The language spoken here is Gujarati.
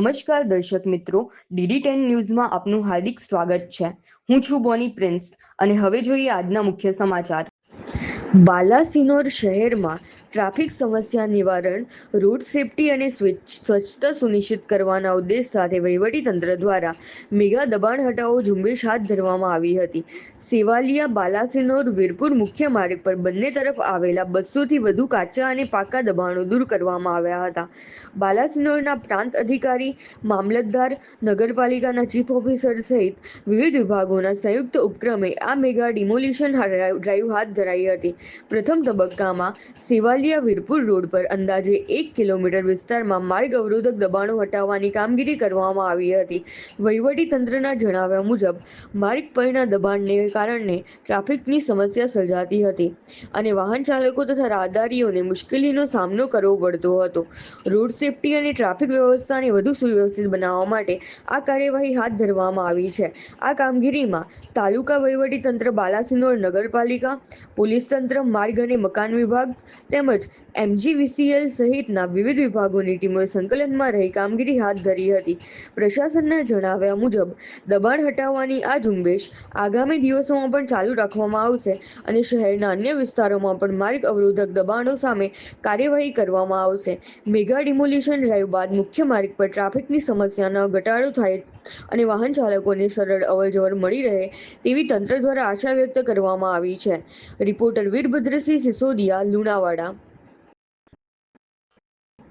નમસ્કાર દર્શક મિત્રો, DD10 ન્યૂઝમાં આપનું હાર્દિક સ્વાગત છે। હું છું બોની પ્રિન્સ અને હવે જોઈએ આજના મુખ્ય સમાચાર। બાલાસિનોર શહેરમાં ટ્રાફિક સમસ્યા નિવારણ, રોડ સેફટી અને સ્વચ્છતા સુનિશ્ચિત કરવાના ઉદ્દેશ સાથે વહીવટીતંત્ર દ્વારા મેગા દબાણ હટાવો ઝુંબેશ હાથ ધરવામાં આવી હતી। સેવાલિયા બાલાસિનોર વીરપુર મુખ્ય માર્ગ પર બંને તરફ આવેલા 200થી વધુ કાચા અને પાકા દબાણો દૂર કરવામાં આવ્યા હતા। બાલાસિનોરના પ્રાંત અધિકારી, મામલતદાર, નગરપાલિકાના ચીફ ઓફિસર સહિત વિવિધ વિભાગોના સંયુક્ત ઉપક્રમે આ મેગા ડિમોલિશન ડ્રાઈવ હાથ ધરાઈ હતી। પ્રથમ તબક્કામાં સેવાલિયા વીરપુર રોડ પર અંદાજે 1 કિલોમીટર વિસ્તારમાં માર્ગ અવરોધક દબાણો હટાવવાની કામગીરી કરવામાં આવી હતી। વહીવટીતંત્રના જણાવ્યા મુજબ માર્ગ પરના દબાણને કારણે ટ્રાફિકની સમસ્યા સર્જાતી હતી અને વાહન ચાલકો તથા રાહદારીઓને મુશ્કેલીનો સામનો કરવો પડતો હતો। રોડ સેફટી અને ટ્રાફિક વ્યવસ્થાને વધુ સુવ્યવસ્થિત બનાવવા માટે આ કાર્યવાહી હાથ ધરવામાં આવી છે। આ કામગીરીમાં તાલુકા વહીવટીતંત્ર, બાલાસિનોર નગરપાલિકા, પોલીસ તંત્ર, માર્ગ અને મકાન વિભાગ તેમજ MGVCL સહિતના વિવિધ વિભાગોની ટીમોએ સંકલનમાં રહી કામગીરી હાથ ધરી હતી। પ્રશાસનના જણાવ્યા મુજબ દબાણ હટાવવાની આ ઝુંબેશ આગામી દિવસોમાં પણ ચાલુ રાખવામાં આવશે અને શહેરના અન્ય વિસ્તારોમાં પણ માર્ગ અવરોધક દબાણો સામે કાર્યવાહી કરવામાં આવશે। મેગા ડિમોલિશન ડ્રાઈવ બાદ મુખ્ય માર્ગ પર ટ્રાફિકની સમસ્યાનો ઘટાડો થાય અને વાહન ચાલકોને સરળ અવરજવર મળી રહે તેવી તંત્ર દ્વારા આશા વ્યક્ત કરવામાં આવી છે। રિપોર્ટર વીરભદ્રસિંહ સિસોદિયા, લુણાવાડા।